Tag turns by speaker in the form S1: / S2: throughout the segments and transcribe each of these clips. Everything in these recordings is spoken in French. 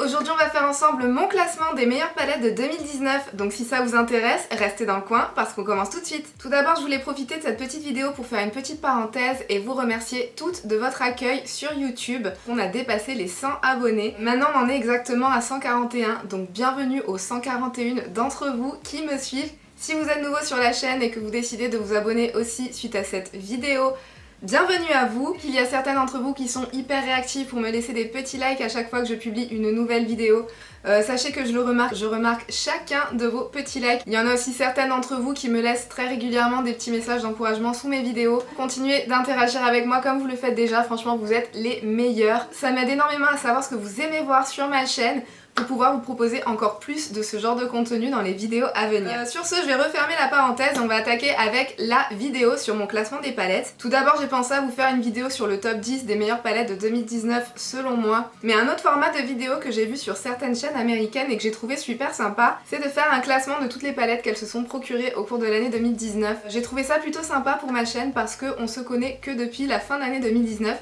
S1: Aujourd'hui on va faire ensemble mon classement des meilleures palettes de 2019, donc si ça vous intéresse, restez dans le coin parce qu'on commence tout de suite. Tout d'abord je voulais profiter de cette petite vidéo pour faire une petite parenthèse et vous remercier toutes de votre accueil sur YouTube. On a dépassé les 100 abonnés, maintenant on en est exactement à 141, donc bienvenue aux 141 d'entre vous qui me suivent. Si vous êtes nouveau sur la chaîne et que vous décidez de vous abonner aussi suite à cette vidéo, bienvenue à vous. Il y a certains d'entre vous qui sont hyper réactifs pour me laisser des petits likes à chaque fois que je publie une nouvelle vidéo. Sachez que je remarque chacun de vos petits likes. Il y en a aussi certaines d'entre vous qui me laissent très régulièrement des petits messages d'encouragement sous mes vidéos. Continuez d'interagir avec moi comme vous le faites déjà, franchement vous êtes les meilleurs. Ça m'aide énormément à savoir ce que vous aimez voir sur ma chaîne, pour pouvoir vous proposer encore plus de ce genre de contenu dans les vidéos à venir. Sur ce, je vais refermer la parenthèse et on va attaquer avec la vidéo sur mon classement des palettes. Tout d'abord, j'ai pensé à vous faire une vidéo sur le top 10 des meilleures palettes de 2019 selon moi. Mais un autre format de vidéo que j'ai vu sur certaines chaînes américaines et que j'ai trouvé super sympa, c'est de faire un classement de toutes les palettes qu'elles se sont procurées au cours de l'année 2019. J'ai trouvé ça plutôt sympa pour ma chaîne parce qu'on se connaît que depuis la fin d'année 2019.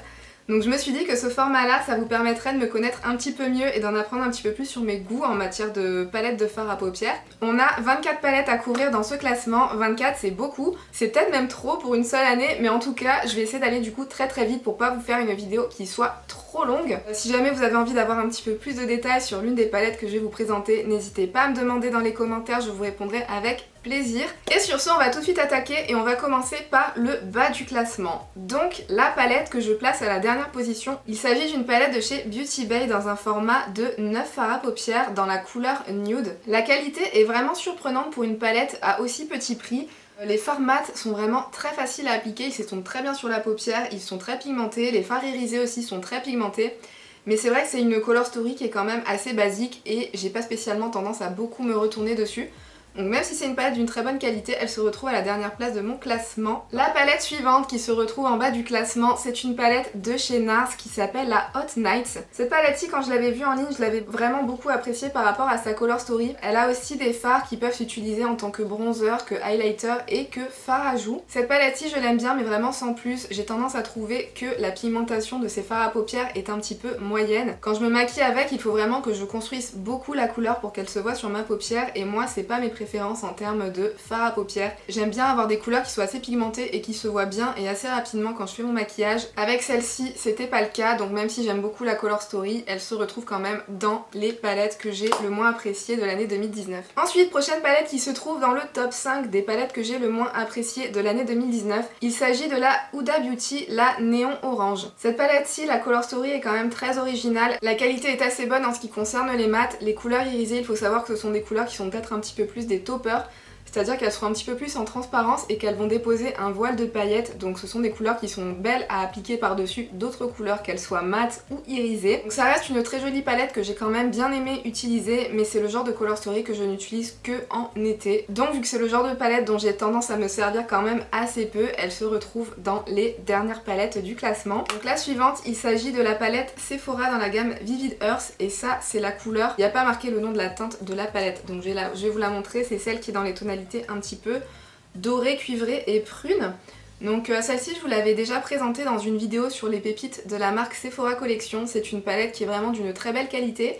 S1: Donc je me suis dit que ce format-là, ça vous permettrait de me connaître un petit peu mieux et d'en apprendre un petit peu plus sur mes goûts en matière de palettes de fard à paupières. On a 24 palettes à couvrir dans ce classement, 24 c'est beaucoup, c'est peut-être même trop pour une seule année, mais en tout cas je vais essayer d'aller du coup très vite pour pas vous faire une vidéo qui soit trop longue. Si jamais vous avez envie d'avoir un petit peu plus de détails sur l'une des palettes que je vais vous présenter, n'hésitez pas à me demander dans les commentaires, je vous répondrai avec plaisir. Et sur ce, on va tout de suite attaquer et on va commencer par le bas du classement. Donc la palette que je place à la dernière position, il s'agit d'une palette de chez Beauty Bay dans un format de 9 fards à paupières dans la couleur nude. La qualité est vraiment surprenante pour une palette à aussi petit prix. Les fards mat sont vraiment très faciles à appliquer, ils s'estompent très bien sur la paupière, ils sont très pigmentés, les fards irisés aussi sont très pigmentés. Mais c'est vrai que c'est une color story qui est quand même assez basique et j'ai pas spécialement tendance à beaucoup me retourner dessus. Donc même si c'est une palette d'une très bonne qualité, elle se retrouve à la dernière place de mon classement. La palette suivante qui se retrouve en bas du classement, c'est une palette de chez NARS qui s'appelle la Hot Nights. Cette palette-ci, quand je l'avais vue en ligne, je l'avais vraiment beaucoup appréciée par rapport à sa color story. Elle a aussi des fards qui peuvent s'utiliser en tant que bronzer, que highlighter et que fard à joues. Cette palette-ci, je l'aime bien mais vraiment sans plus. J'ai tendance à trouver que la pigmentation de ces fards à paupières est un petit peu moyenne. Quand je me maquille avec, il faut vraiment que je construise beaucoup la couleur pour qu'elle se voit sur ma paupière et moi, c'est pas mes préférences en termes de fard à paupières. J'aime bien avoir des couleurs qui soient assez pigmentées et qui se voient bien et assez rapidement quand je fais mon maquillage. Avec celle-ci, c'était pas le cas, donc même si j'aime beaucoup la color story, elle se retrouve quand même dans les palettes que j'ai le moins appréciées de l'année 2019. Ensuite, prochaine palette qui se trouve dans le top 5 des palettes que j'ai le moins appréciées de l'année 2019. Il s'agit de la Huda Beauty, la Néon Orange. Cette palette-ci, la color story est quand même très originale. La qualité est assez bonne en ce qui concerne les mats. Les couleurs irisées, il faut savoir que ce sont des couleurs qui sont peut-être un petit peu plus des toppers, c'est-à-dire qu'elles seront un petit peu plus en transparence et qu'elles vont déposer un voile de paillettes, donc ce sont des couleurs qui sont belles à appliquer par-dessus d'autres couleurs, qu'elles soient mates ou irisées. Donc ça reste une très jolie palette que j'ai quand même bien aimé utiliser, mais c'est le genre de color story que je n'utilise que en été. Donc vu que c'est le genre de palette dont j'ai tendance à me servir quand même assez peu, elle se retrouve dans les dernières palettes du classement. Donc la suivante, il s'agit de la palette Sephora dans la gamme Vivid Earth, et ça c'est la couleur, il n'y a pas marqué le nom de la teinte de la palette, donc je vais vous la montrer, c'est celle qui est dans les tonalités un petit peu dorée, cuivrée et prune. Donc celle-ci je vous l'avais déjà présentée dans une vidéo sur les pépites de la marque Sephora Collection. C'est une palette qui est vraiment d'une très belle qualité.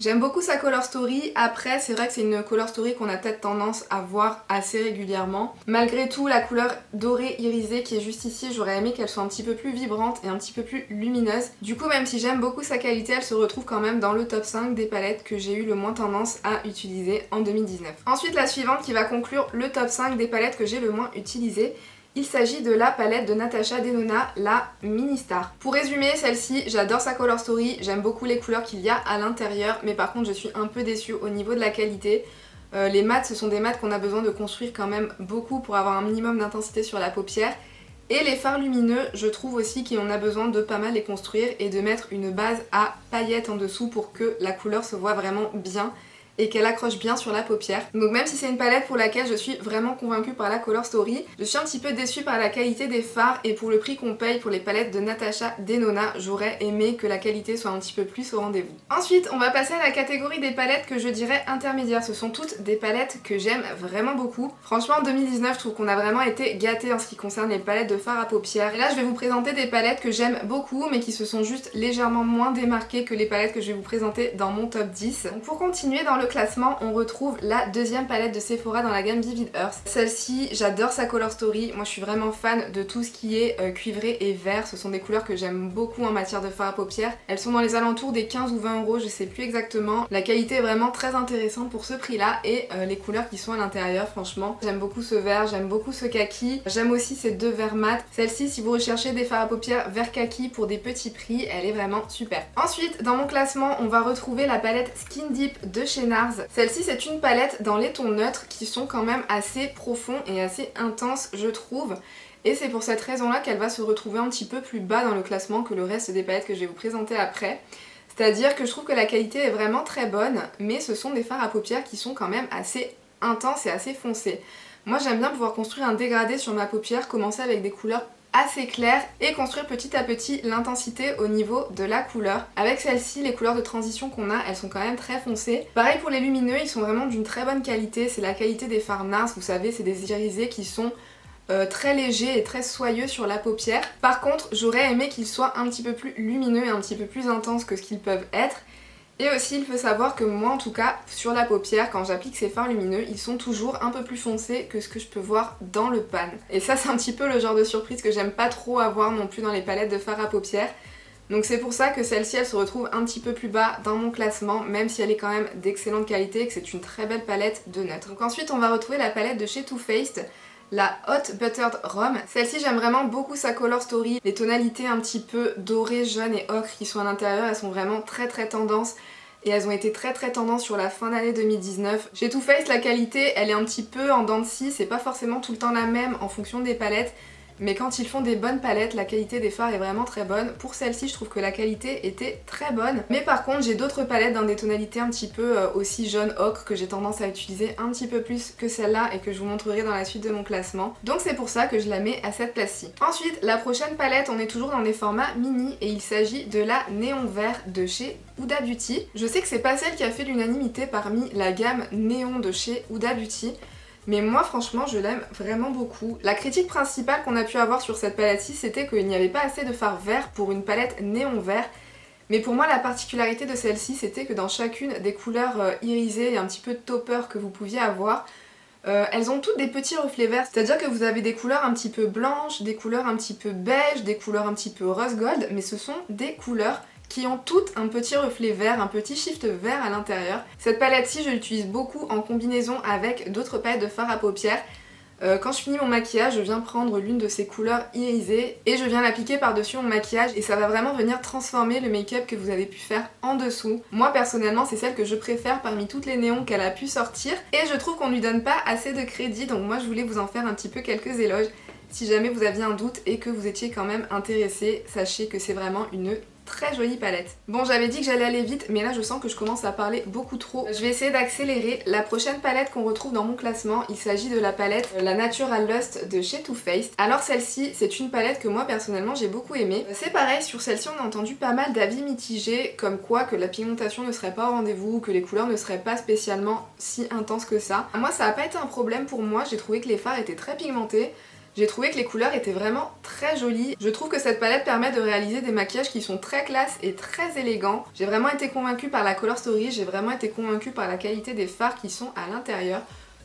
S1: J'aime beaucoup sa color story. Après c'est vrai que c'est une color story qu'on a peut-être tendance à voir assez régulièrement. Malgré tout, la couleur dorée irisée qui est juste ici, j'aurais aimé qu'elle soit un petit peu plus vibrante et un petit peu plus lumineuse. Du coup, même si j'aime beaucoup sa qualité, elle se retrouve quand même dans le top 5 des palettes que j'ai eu le moins tendance à utiliser en 2019. Ensuite, la suivante qui va conclure le top 5 des palettes que j'ai le moins utilisées, il s'agit de la palette de Natasha Denona, la Mini Star. Pour résumer, celle-ci, j'adore sa color story, j'aime beaucoup les couleurs qu'il y a à l'intérieur, mais par contre je suis un peu déçue au niveau de la qualité. Les mats, ce sont des mats qu'on a besoin de construire quand même beaucoup pour avoir un minimum d'intensité sur la paupière. Et les fards lumineux, je trouve aussi qu'on a besoin de pas mal les construire et de mettre une base à paillettes en dessous pour que la couleur se voit vraiment bien. et qu'elle accroche bien sur la paupière. Donc même si c'est une palette pour laquelle je suis vraiment convaincue par la Color Story, je suis un petit peu déçue par la qualité des fards et pour le prix qu'on paye pour les palettes de Natasha Denona, j'aurais aimé que la qualité soit un petit peu plus au rendez-vous. Ensuite, on va passer à la catégorie des palettes que je dirais intermédiaires. Ce sont toutes des palettes que j'aime vraiment beaucoup. Franchement, en 2019, je trouve qu'on a vraiment été gâtés en ce qui concerne les palettes de fard à paupières. Et là, je vais vous présenter des palettes que j'aime beaucoup, mais qui se sont juste légèrement moins démarquées que les palettes que je vais vous présenter dans mon top 10. Donc pour continuer dans le classement, on retrouve la deuxième palette de Sephora dans la gamme Vivid Earth. Celle-ci, j'adore sa Color Story. Moi, je suis vraiment fan de tout ce qui est cuivré et vert. Ce sont des couleurs que j'aime beaucoup en matière de fard à paupières. Elles sont dans les alentours des 15 ou 20 €, je sais plus exactement. La qualité est vraiment très intéressante pour ce prix-là et les couleurs qui sont à l'intérieur, franchement. J'aime beaucoup ce vert, j'aime beaucoup ce kaki. J'aime aussi ces deux verts mat. Celle-ci, si vous recherchez des fards à paupières vert kaki pour des petits prix, elle est vraiment super. Ensuite, dans mon classement, on va retrouver la palette Skin Deep de chez NARS. Celle-ci, c'est une palette dans les tons neutres qui sont quand même assez profonds et assez intenses, je trouve. Et c'est pour cette raison-là qu'elle va se retrouver un petit peu plus bas dans le classement que le reste des palettes que je vais vous présenter après. C'est-à-dire que je trouve que la qualité est vraiment très bonne, mais ce sont des fards à paupières qui sont quand même assez intenses et assez foncés. Moi, j'aime bien pouvoir construire un dégradé sur ma paupière, commencer avec des couleurs assez claires et construire petit à petit l'intensité au niveau de la couleur. Avec celle-ci, les couleurs de transition qu'on a, elles sont quand même très foncées. Pareil pour les lumineux, ils sont vraiment d'une très bonne qualité. C'est la qualité des fards NARS, vous savez, c'est des irisés qui sont très légers et très soyeux sur la paupière. Par contre, j'aurais aimé qu'ils soient un petit peu plus lumineux et un petit peu plus intenses que ce qu'ils peuvent être. Et aussi, il faut savoir que moi, en tout cas, sur la paupière, quand j'applique ces fards lumineux, ils sont toujours un peu plus foncés que ce que je peux voir dans le pan. Et ça, c'est un petit peu le genre de surprise que j'aime pas trop avoir non plus dans les palettes de fards à paupières. Donc c'est pour ça que celle-ci, elle se retrouve un petit peu plus bas dans mon classement, même si elle est quand même d'excellente qualité et que c'est une très belle palette de neutre. Donc ensuite, on va retrouver la palette de chez Too Faced, la Hot Buttered Rum. Celle-ci, j'aime vraiment beaucoup sa Color Story. Les tonalités un petit peu dorées, jaunes et ocre qui sont à l'intérieur, elles sont vraiment très tendance. Et elles ont été très tendance sur la fin d'année 2019. Chez Too Faced, la qualité, elle est un petit peu en dents de scie. C'est pas forcément tout le temps la même en fonction des palettes. Mais quand ils font des bonnes palettes, la qualité des fards est vraiment très bonne. Pour celle-ci, je trouve que la qualité était très bonne. Mais par contre, j'ai d'autres palettes dans des tonalités un petit peu aussi jaune ocre que j'ai tendance à utiliser un petit peu plus que celle-là et que je vous montrerai dans la suite de mon classement. Donc c'est pour ça que je la mets à cette place-ci. Ensuite, la prochaine palette, on est toujours dans des formats mini et il s'agit de la Néon Vert de chez Huda Beauty. Je sais que c'est pas celle qui a fait l'unanimité parmi la gamme Néon de chez Huda Beauty. Mais moi franchement je l'aime vraiment beaucoup. La critique principale qu'on a pu avoir sur cette palette-ci, c'était qu'il n'y avait pas assez de fard vert pour une palette néon vert. Mais pour moi la particularité de celle-ci, c'était que dans chacune des couleurs irisées et un petit peu de topper que vous pouviez avoir, elles ont toutes des petits reflets verts. C'est-à-dire que vous avez des couleurs un petit peu blanches, des couleurs un petit peu beige, des couleurs un petit peu rose gold, mais ce sont des couleurs qui ont toutes un petit reflet vert, un petit shift vert à l'intérieur. Cette palette-ci, je l'utilise beaucoup en combinaison avec d'autres palettes de fard à paupières. Quand je finis mon maquillage, je viens prendre l'une de ces couleurs irisées et je viens l'appliquer par-dessus mon maquillage et ça va vraiment venir transformer le make-up que vous avez pu faire en dessous. Moi personnellement, c'est celle que je préfère parmi toutes les néons qu'elle a pu sortir et je trouve qu'on lui donne pas assez de crédit, donc moi je voulais vous en faire un petit peu quelques éloges. Si jamais vous aviez un doute et que vous étiez quand même intéressé, sachez que c'est vraiment une très jolie palette. Bon, j'avais dit que j'allais aller vite, mais là je sens que je commence à parler beaucoup trop. Je vais essayer d'accélérer. La prochaine palette qu'on retrouve dans mon classement, il s'agit de la palette La Natural Lust de chez Too Faced. Alors celle-ci, c'est une palette que moi personnellement j'ai beaucoup aimée. C'est pareil, sur celle-ci on a entendu pas mal d'avis mitigés, comme quoi que la pigmentation ne serait pas au rendez-vous, que les couleurs ne seraient pas spécialement si intenses que ça. Moi ça n'a pas été un problème pour moi, j'ai trouvé que les fards étaient très pigmentés. J'ai trouvé que les couleurs étaient vraiment très jolies. Je trouve que cette palette permet de réaliser des maquillages qui sont très classe et très élégants. J'ai vraiment été convaincue par la Color Story, j'ai vraiment été convaincue par la qualité des fards qui sont à l'intérieur.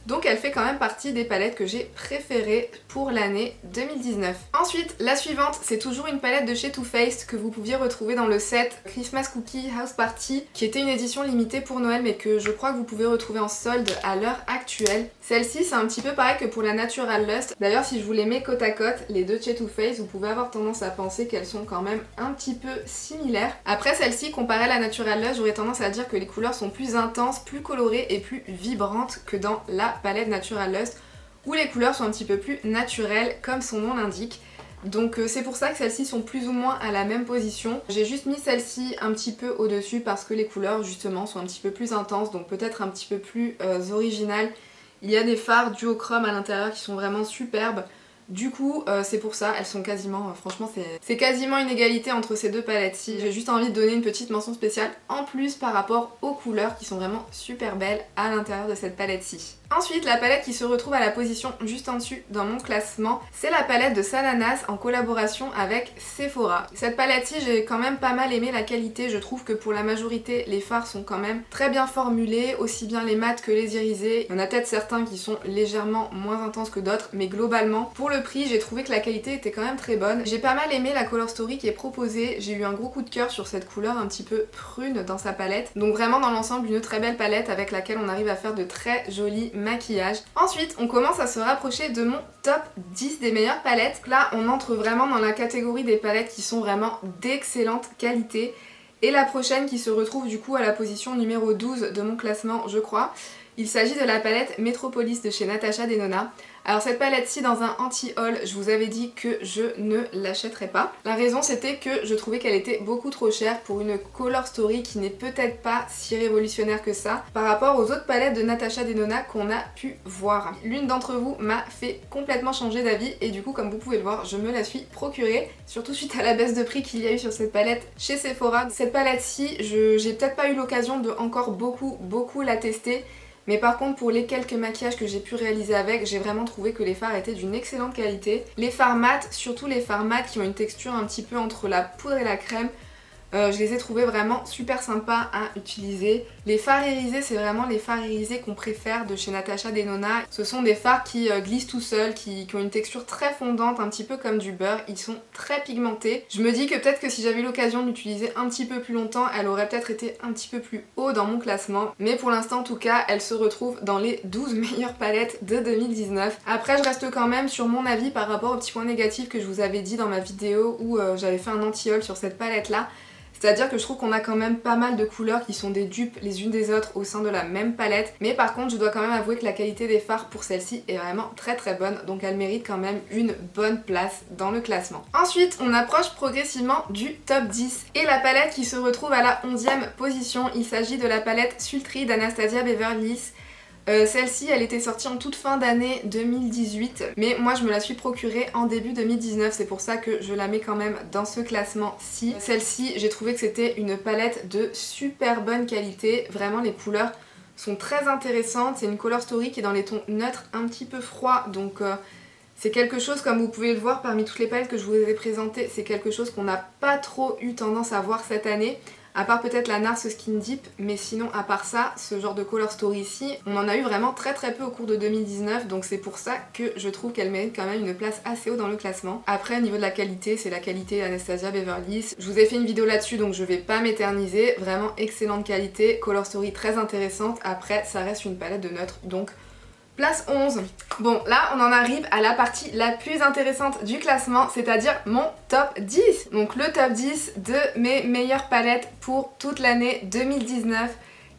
S1: Donc elle fait quand même partie des palettes que j'ai préférées pour l'année 2019. Ensuite, la suivante, c'est toujours une palette de chez Too Faced que vous pouviez retrouver dans le set Christmas Cookie House Party, qui était une édition limitée pour Noël mais que je crois que vous pouvez retrouver en solde à l'heure actuelle. Celle-ci, c'est un petit peu pareil que pour la Natural Lust. D'ailleurs, si je vous les mets côte à côte, les deux de chez Too Faced, vous pouvez avoir tendance à penser qu'elles sont quand même un petit peu similaires. Après celle-ci, comparée à la Natural Lust, j'aurais tendance à dire que les couleurs sont plus intenses, plus colorées et plus vibrantes que dans la palette Natural Lust, où les couleurs sont un petit peu plus naturelles, comme son nom l'indique. Donc c'est pour ça que celles-ci sont plus ou moins à la même position. J'ai juste mis celle-ci un petit peu au-dessus parce que les couleurs justement sont un petit peu plus intenses, donc peut-être un petit peu plus originales. Il y a des fards duochrome à l'intérieur qui sont vraiment superbes. Du coup c'est pour ça, elles sont quasiment, franchement c'est quasiment une égalité entre ces deux palettes-ci. J'ai juste envie de donner une petite mention spéciale en plus par rapport aux couleurs qui sont vraiment super belles à l'intérieur de cette palette-ci. Ensuite, la palette qui se retrouve à la position juste en dessus dans mon classement, c'est la palette de Sananas en collaboration avec Sephora. Cette palette-ci, j'ai quand même pas mal aimé la qualité. Je trouve que pour la majorité, les fards sont quand même très bien formulés, aussi bien les mats que les irisés. Il y en a peut-être certains qui sont légèrement moins intenses que d'autres, mais globalement, pour le prix, j'ai trouvé que la qualité était quand même très bonne. J'ai pas mal aimé la color story qui est proposée. J'ai eu un gros coup de cœur sur cette couleur un petit peu prune dans sa palette. Donc vraiment dans l'ensemble, une très belle palette avec laquelle on arrive à faire de très jolis maquillage. Ensuite, on commence à se rapprocher de mon top 10 des meilleures palettes. Là, on entre vraiment dans la catégorie des palettes qui sont vraiment d'excellente qualité. Et la prochaine qui se retrouve du coup à la position numéro 12 de mon classement, je crois. Il s'agit de la palette Metropolis de chez Natasha Denona. Alors cette palette-ci dans un anti-haul, je vous avais dit que je ne l'achèterais pas. La raison c'était que je trouvais qu'elle était beaucoup trop chère pour une color story qui n'est peut-être pas si révolutionnaire que ça par rapport aux autres palettes de Natasha Denona qu'on a pu voir. L'une d'entre vous m'a fait complètement changer d'avis et du coup comme vous pouvez le voir, je me la suis procurée, surtout suite à la baisse de prix qu'il y a eu sur cette palette chez Sephora. Cette palette-ci, j'ai peut-être pas eu l'occasion de encore beaucoup la tester. Mais par contre pour les quelques maquillages que j'ai pu réaliser avec, j'ai vraiment trouvé que les fards étaient d'une excellente qualité. Les fards mat, surtout les fards mat qui ont une texture un petit peu entre la poudre et la crème, je les ai trouvés vraiment super sympas à utiliser. Les fards irisés, c'est vraiment les fards irisés qu'on préfère de chez Natasha Denona. Ce sont des fards qui glissent tout seuls, qui ont une texture très fondante, un petit peu comme du beurre. Ils sont très pigmentés. Je me dis que peut-être que si j'avais eu l'occasion d'utiliser un petit peu plus longtemps, elle aurait peut-être été un petit peu plus haut dans mon classement. Mais pour l'instant en tout cas, elle se retrouve dans les 12 meilleures palettes de 2019. Après, je reste quand même sur mon avis par rapport aux petits points négatifs que je vous avais dit dans ma vidéo où j'avais fait un anti-haul sur cette palette-là. C'est-à-dire que je trouve qu'on a quand même pas mal de couleurs qui sont des dupes les unes des autres au sein de la même palette. Mais par contre, je dois quand même avouer que la qualité des fards pour celle-ci est vraiment très bonne. Donc elle mérite quand même une bonne place dans le classement. Ensuite, on approche progressivement du top 10. Et la palette qui se retrouve à la 11e position, il s'agit de la palette Sultry d'Anastasia Beverly Hills. Celle-ci elle était sortie en toute fin d'année 2018 mais moi je me la suis procurée en début 2019, c'est pour ça que je la mets quand même dans ce classement-ci. Celle-ci j'ai trouvé que c'était une palette de super bonne qualité, vraiment les couleurs sont très intéressantes, c'est une color story qui est dans les tons neutres un petit peu froids donc c'est quelque chose, comme vous pouvez le voir parmi toutes les palettes que je vous ai présentées, c'est quelque chose qu'on n'a pas trop eu tendance à voir cette année. À part peut-être la Nars Skin Deep, mais sinon à part ça, ce genre de color story ici, on en a eu vraiment très peu au cours de 2019, donc c'est pour ça que je trouve qu'elle mérite quand même une place assez haut dans le classement. Après au niveau de la qualité, c'est la qualité Anastasia Beverly Hills. Je vous ai fait une vidéo là-dessus donc je vais pas m'éterniser, vraiment excellente qualité, color story très intéressante, après ça reste une palette de neutre donc place 11. Bon, là on en arrive à la partie la plus intéressante du classement, c'est-à-dire mon top 10. Donc le top 10 de mes meilleures palettes pour toute l'année 2019.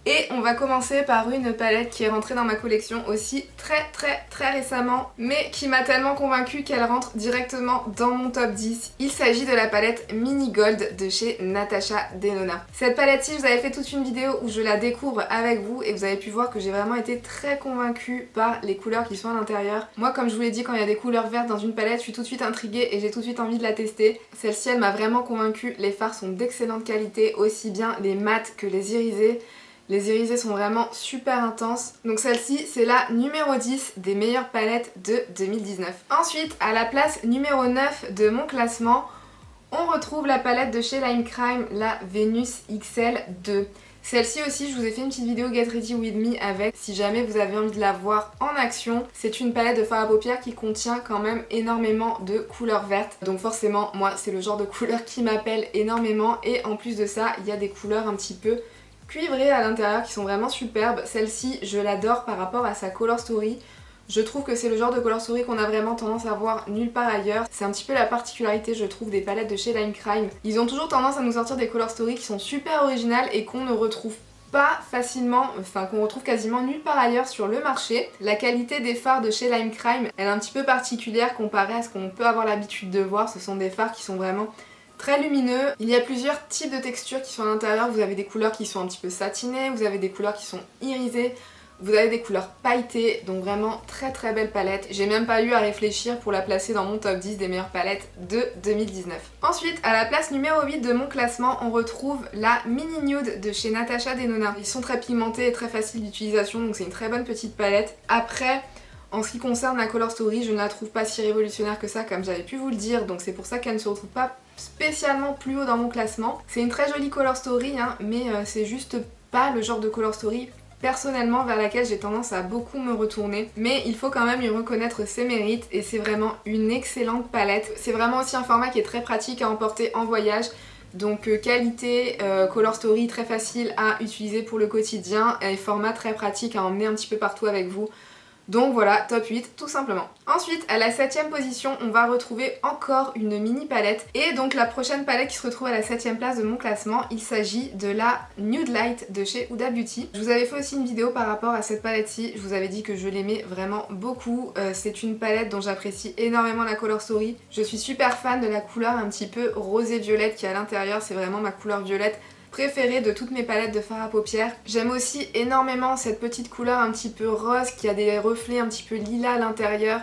S1: Et on va commencer par une palette qui est rentrée dans ma collection aussi très récemment, mais qui m'a tellement convaincue qu'elle rentre directement dans mon top 10. Il s'agit de la palette Mini Gold de chez Natasha Denona. Cette palette-ci, je vous avais fait toute une vidéo où je la découvre avec vous et vous avez pu voir que j'ai vraiment été très convaincue par les couleurs qui sont à l'intérieur. Moi, comme je vous l'ai dit, quand il y a des couleurs vertes dans une palette, je suis tout de suite intriguée et j'ai tout de suite envie de la tester. Celle-ci, elle m'a vraiment convaincue. Les fards sont d'excellente qualité, aussi bien les mats que les irisés. Les irisés sont vraiment super intenses. Donc celle-ci, c'est la numéro 10 des meilleures palettes de 2019. Ensuite, à la place numéro 9 de mon classement, on retrouve la palette de chez Lime Crime, la Venus XL2. Celle-ci aussi, je vous ai fait une petite vidéo Get Ready With Me avec, si jamais vous avez envie de la voir en action. C'est une palette de fard à paupières qui contient quand même énormément de couleurs vertes. Donc forcément, moi, c'est le genre de couleur qui m'appelle énormément. Et en plus de ça, il y a des couleurs un petit peu cuivrées à l'intérieur qui sont vraiment superbes. Celle-ci, je l'adore par rapport à sa color story. Je trouve que c'est le genre de color story qu'on a vraiment tendance à voir nulle part ailleurs. C'est un petit peu la particularité, je trouve, des palettes de chez Lime Crime. Ils ont toujours tendance à nous sortir des color story qui sont super originales et qu'on ne retrouve pas facilement, enfin qu'on retrouve quasiment nulle part ailleurs sur le marché. La qualité des fards de chez Lime Crime, elle est un petit peu particulière comparée à ce qu'on peut avoir l'habitude de voir. Ce sont des fards qui sont vraiment très lumineux. Il y a plusieurs types de textures qui sont à l'intérieur. Vous avez des couleurs qui sont un petit peu satinées, vous avez des couleurs qui sont irisées, vous avez des couleurs pailletées, donc vraiment très belle palette. J'ai même pas eu à réfléchir pour la placer dans mon top 10 des meilleures palettes de 2019. Ensuite, à la place numéro 8 de mon classement, on retrouve la Mini Nude de chez Natasha Denona. Ils sont très pigmentés et très faciles d'utilisation, donc c'est une très bonne petite palette. Après, en ce qui concerne la Color Story, je ne la trouve pas si révolutionnaire que ça, comme j'avais pu vous le dire, donc c'est pour ça qu'elle ne se retrouve pas spécialement plus haut dans mon classement. C'est une très jolie Color Story, hein, mais c'est juste pas le genre de Color Story personnellement vers laquelle j'ai tendance à beaucoup me retourner, mais il faut quand même lui reconnaître ses mérites et c'est vraiment une excellente palette. C'est vraiment aussi un format qui est très pratique à emporter en voyage, donc qualité, Color Story très facile à utiliser pour le quotidien et format très pratique à emmener un petit peu partout avec vous. Donc voilà, top 8 tout simplement. Ensuite, à la 7ème position, on va retrouver encore une mini palette. Et donc la prochaine palette qui se retrouve à la 7ème place de mon classement, il s'agit de la Nude Light de chez Huda Beauty. Je vous avais fait aussi une vidéo par rapport à cette palette-ci. Je vous avais dit que je l'aimais vraiment beaucoup. C'est une palette dont j'apprécie énormément la Color Story. Je suis super fan de la couleur un petit peu rosé-violette qui est à l'intérieur. C'est vraiment ma couleur violette préférée de toutes mes palettes de fard à paupières. J'aime aussi énormément cette petite couleur un petit peu rose qui a des reflets un petit peu lilas à l'intérieur.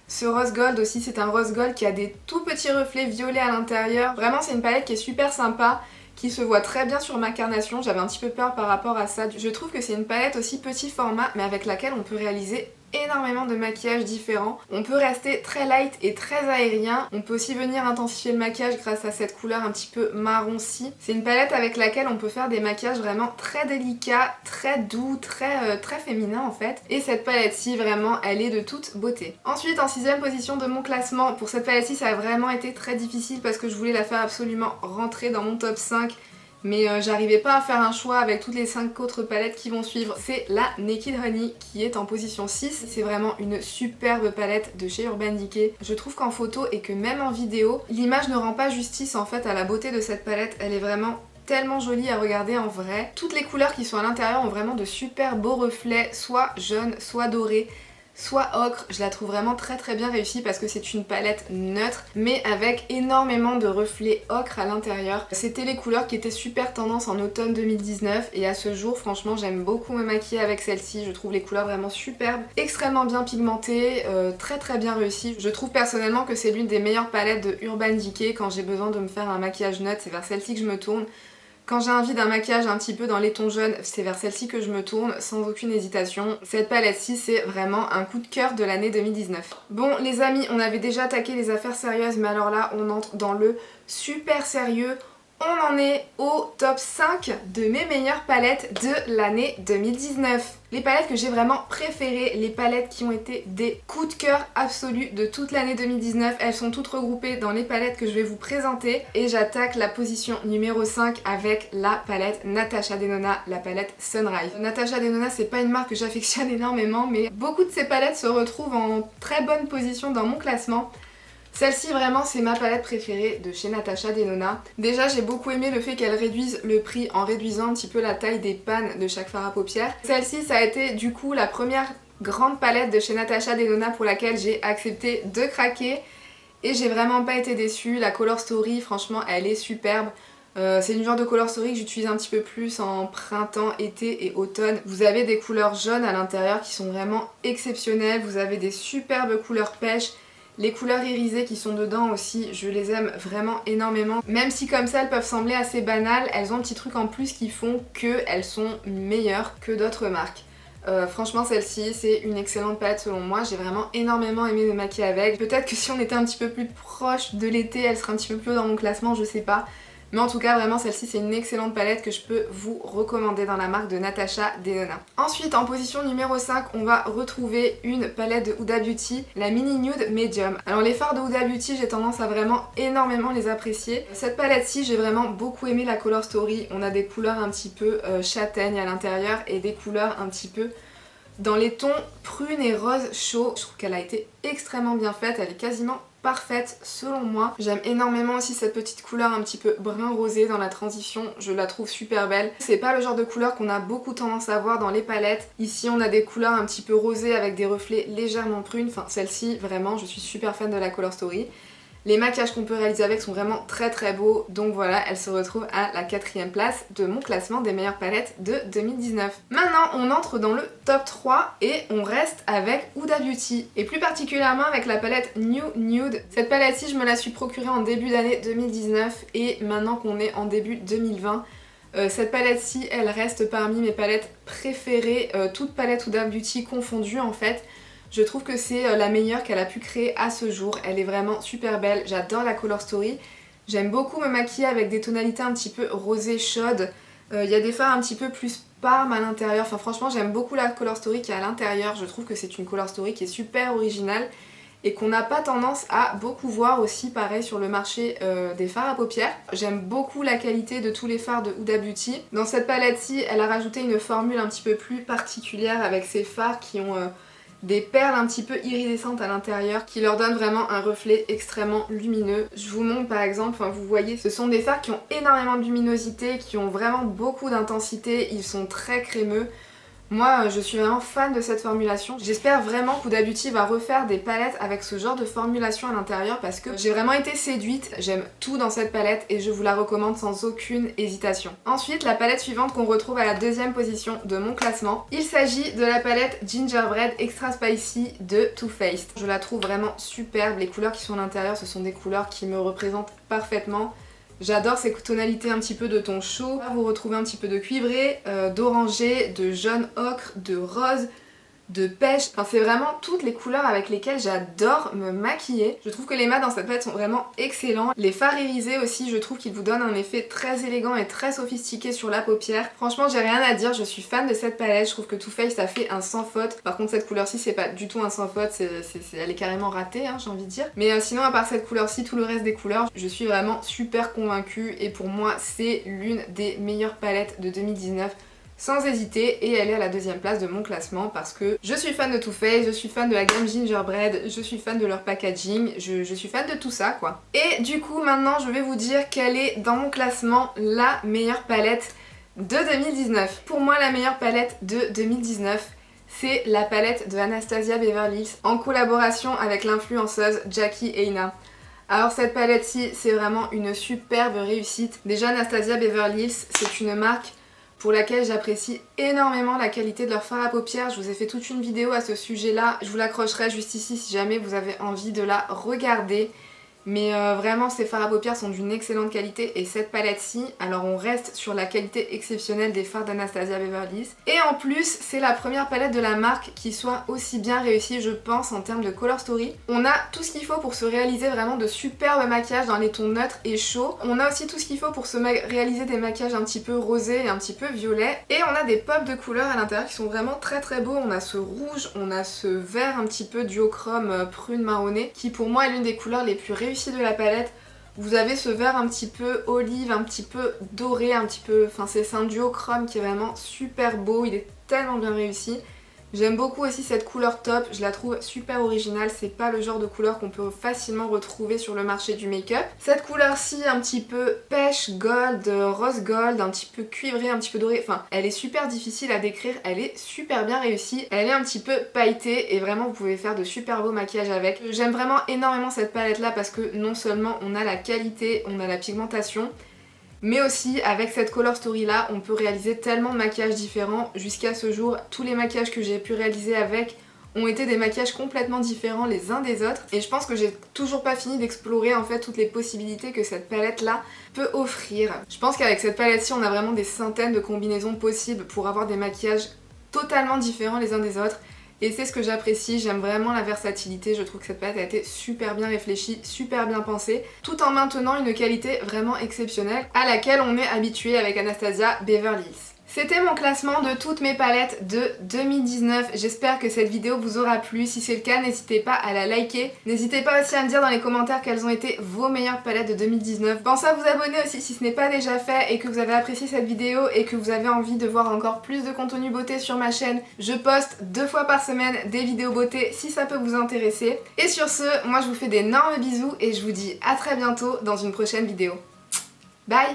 S1: Ce rose gold aussi, c'est un rose gold qui a des tout petits reflets violets à l'intérieur. Vraiment, c'est une palette qui est super sympa, qui se voit très bien sur ma carnation. J'avais un petit peu peur par rapport à ça. Je trouve que c'est une palette aussi petit format, mais avec laquelle on peut réaliser énormément de maquillages différents. On peut rester très light et très aérien. On peut aussi venir intensifier le maquillage grâce à cette couleur un petit peu marron-ci. C'est une palette avec laquelle on peut faire des maquillages vraiment très délicats, très doux, très féminins en fait. Et cette palette-ci, vraiment, elle est de toute beauté. Ensuite, en 6ème position de mon classement, pour cette palette-ci, ça a vraiment été très difficile parce que je voulais la faire absolument rentrer dans mon top 5. Mais j'arrivais pas à faire un choix avec toutes les 5 autres palettes qui vont suivre. C'est la Naked Honey qui est en position 6. C'est vraiment une superbe palette de chez Urban Decay. Je trouve qu'en photo et que même en vidéo, l'image ne rend pas justice en fait à la beauté de cette palette. Elle est vraiment tellement jolie à regarder en vrai. Toutes les couleurs qui sont à l'intérieur ont vraiment de super beaux reflets, soit jaunes, soit dorés, soit ocre. Je la trouve vraiment très bien réussie parce que c'est une palette neutre mais avec énormément de reflets ocre à l'intérieur. C'était les couleurs qui étaient super tendance en automne 2019 et à ce jour franchement j'aime beaucoup me maquiller avec celle-ci. Je trouve les couleurs vraiment superbes, extrêmement bien pigmentées, très bien réussies. Je trouve personnellement que c'est l'une des meilleures palettes de Urban Decay. Quand j'ai besoin de me faire un maquillage neutre, c'est vers celle-ci que je me tourne. Quand j'ai envie d'un maquillage un petit peu dans les tons jaunes, c'est vers celle-ci que je me tourne sans aucune hésitation. Cette palette-ci, c'est vraiment un coup de cœur de l'année 2019. Bon les amis, on avait déjà attaqué les affaires sérieuses, mais alors là, on entre dans le super sérieux. On en est au top 5 de mes meilleures palettes de l'année 2019. Les palettes que j'ai vraiment préférées, les palettes qui ont été des coups de cœur absolus de toute l'année 2019, elles sont toutes regroupées dans les palettes que je vais vous présenter. Et j'attaque la position numéro 5 avec la palette Natasha Denona, la palette Sunrise. Natasha Denona, c'est pas une marque que j'affectionne énormément, mais beaucoup de ces palettes se retrouvent en très bonne position dans mon classement. Celle-ci vraiment c'est ma palette préférée de chez Natasha Denona. Déjà j'ai beaucoup aimé le fait qu'elle réduise le prix en réduisant un petit peu la taille des pannes de chaque fard à paupières. Celle-ci ça a été du coup la première grande palette de chez Natasha Denona pour laquelle j'ai accepté de craquer. Et j'ai vraiment pas été déçue. La Color Story franchement elle est superbe. C'est une genre de Color Story que j'utilise un petit peu plus en printemps, été et automne. Vous avez des couleurs jaunes à l'intérieur qui sont vraiment exceptionnelles. Vous avez des superbes couleurs pêche. Les couleurs irisées qui sont dedans aussi, je les aime vraiment énormément. Même si comme ça elles peuvent sembler assez banales, elles ont un petit truc en plus qui font qu'elles sont meilleures que d'autres marques. Franchement celle-ci c'est une excellente palette selon moi, j'ai vraiment énormément aimé me maquiller avec. Peut-être que si on était un petit peu plus proche de l'été, elle serait un petit peu plus haut dans mon classement, je sais pas. Mais en tout cas vraiment celle-ci c'est une excellente palette que je peux vous recommander dans la marque de Natasha Denona. Ensuite en position numéro 5 on va retrouver une palette de Huda Beauty, la Mini Nude Medium. Alors les fards de Huda Beauty j'ai tendance à vraiment énormément les apprécier. Cette palette-ci j'ai vraiment beaucoup aimé la Color Story. On a des couleurs un petit peu châtaignes à l'intérieur et des couleurs un petit peu dans les tons prunes et roses chauds. Je trouve qu'elle a été extrêmement bien faite, elle est quasiment parfaite selon moi. J'aime énormément aussi cette petite couleur un petit peu brun rosé dans la transition, je la trouve super belle. C'est pas le genre de couleur qu'on a beaucoup tendance à voir dans les palettes. Ici on a des couleurs un petit peu rosées avec des reflets légèrement prunes, enfin celle-ci vraiment je suis super fan de la Color Story. Les maquillages qu'on peut réaliser avec sont vraiment très beaux, donc voilà, elle se retrouve à la 4e place de mon classement des meilleures palettes de 2019. Maintenant, on entre dans le top 3 et on reste avec Huda Beauty, et plus particulièrement avec la palette New Nude. Cette palette-ci, je me la suis procurée en début d'année 2019 et maintenant qu'on est en début 2020, cette palette-ci, elle reste parmi mes palettes préférées, toutes palettes Huda Beauty confondues en fait. Je trouve que c'est la meilleure qu'elle a pu créer à ce jour, elle est vraiment super belle, j'adore la Color Story. J'aime beaucoup me maquiller avec des tonalités un petit peu rosées chaudes, il y a des fards un petit peu plus parme à l'intérieur, enfin franchement j'aime beaucoup la Color Story qui est à l'intérieur, je trouve que c'est une Color Story qui est super originale et qu'on n'a pas tendance à beaucoup voir aussi pareil sur le marché des fards à paupières. J'aime beaucoup la qualité de tous les fards de Huda Beauty. Dans cette palette-ci, elle a rajouté une formule un petit peu plus particulière avec ces fards qui ont des perles un petit peu iridescentes à l'intérieur qui leur donnent vraiment un reflet extrêmement lumineux. Je vous montre par exemple, enfin vous voyez, ce sont des fards qui ont énormément de luminosité, qui ont vraiment beaucoup d'intensité, ils sont très crémeux. Moi je suis vraiment fan de cette formulation. J'espère vraiment qu'Huda Beauty va refaire des palettes avec ce genre de formulation à l'intérieur parce que j'ai vraiment été séduite. J'aime tout dans cette palette et je vous la recommande sans aucune hésitation. Ensuite, la palette suivante qu'on retrouve à la 2e position de mon classement, il s'agit de la palette Gingerbread Extra Spicy de Too Faced. Je la trouve vraiment superbe. Les couleurs qui sont à l'intérieur, ce sont des couleurs qui me représentent parfaitement. J'adore ces tonalités un petit peu de ton chaud. Là, vous retrouvez un petit peu de cuivré, d'orangé, de jaune ocre, de rose, de pêche. Enfin, c'est vraiment toutes les couleurs avec lesquelles j'adore me maquiller. Je trouve que les mats dans cette palette sont vraiment excellents. Les fards irisés aussi, je trouve qu'ils vous donnent un effet très élégant et très sophistiqué sur la paupière. Franchement, j'ai rien à dire, je suis fan de cette palette. Je trouve que Too Faced a fait un sans faute. Par contre, cette couleur-ci, c'est pas du tout un sans faute, elle est carrément ratée, hein, j'ai envie de dire. Mais sinon, à part cette couleur-ci, tout le reste des couleurs, je suis vraiment super convaincue. Et pour moi, c'est l'une des meilleures palettes de 2019. Sans hésiter, et elle est à la 2e place de mon classement parce que je suis fan de Too Faced, je suis fan de la gamme Gingerbread, je suis fan de leur packaging, je suis fan de tout ça quoi. Et du coup maintenant je vais vous dire quelle est dans mon classement la meilleure palette de 2019. Pour moi la meilleure palette de 2019 c'est la palette de Anastasia Beverly Hills en collaboration avec l'influenceuse Jackie Aina. Alors cette palette-ci c'est vraiment une superbe réussite. Déjà Anastasia Beverly Hills c'est une marque pour laquelle j'apprécie énormément la qualité de leur fard à paupières. Je vous ai fait toute une vidéo à ce sujet là, je vous l'accrocherai juste ici si jamais vous avez envie de la regarder. Mais vraiment ces fards à paupières sont d'une excellente qualité et cette palette-ci, alors on reste sur la qualité exceptionnelle des fards d'Anastasia Beverly Hills. Et en plus c'est la première palette de la marque qui soit aussi bien réussie je pense en termes de Color Story. On a tout ce qu'il faut pour se réaliser vraiment de superbes maquillages dans les tons neutres et chauds. On a aussi tout ce qu'il faut pour se réaliser des maquillages un petit peu rosés et un petit peu violets. Et on a des pops de couleurs à l'intérieur qui sont vraiment très beaux. On a ce rouge, on a ce vert un petit peu duochrome prune marronné qui pour moi est l'une des couleurs les plus réussies de la palette. Vous avez ce vert un petit peu olive, un petit peu doré, un petit peu... Enfin c'est un duochrome qui est vraiment super beau, il est tellement bien réussi. J'aime beaucoup aussi cette couleur top, je la trouve super originale, c'est pas le genre de couleur qu'on peut facilement retrouver sur le marché du make-up. Cette couleur-ci un petit peu pêche gold, rose gold, un petit peu cuivré, un petit peu doré, enfin elle est super difficile à décrire, elle est super bien réussie, elle est un petit peu pailletée et vraiment vous pouvez faire de super beaux maquillages avec. J'aime vraiment énormément cette palette là parce que non seulement on a la qualité, on a la pigmentation, mais aussi avec cette Color Story là on peut réaliser tellement de maquillages différents. Jusqu'à ce jour tous les maquillages que j'ai pu réaliser avec ont été des maquillages complètement différents les uns des autres et je pense que j'ai toujours pas fini d'explorer en fait toutes les possibilités que cette palette là peut offrir. Je pense qu'avec cette palette ci on a vraiment des centaines de combinaisons possibles pour avoir des maquillages totalement différents les uns des autres. Et c'est ce que j'apprécie, j'aime vraiment la versatilité, je trouve que cette palette a été super bien réfléchie, super bien pensée, tout en maintenant une qualité vraiment exceptionnelle à laquelle on est habitué avec Anastasia Beverly Hills. C'était mon classement de toutes mes palettes de 2019. J'espère que cette vidéo vous aura plu. Si c'est le cas, n'hésitez pas à la liker. N'hésitez pas aussi à me dire dans les commentaires quelles ont été vos meilleures palettes de 2019. Pensez à vous abonner aussi si ce n'est pas déjà fait et que vous avez apprécié cette vidéo et que vous avez envie de voir encore plus de contenu beauté sur ma chaîne. Je poste 2 fois par semaine des vidéos beauté si ça peut vous intéresser. Et sur ce, moi je vous fais d'énormes bisous et je vous dis à très bientôt dans une prochaine vidéo. Bye!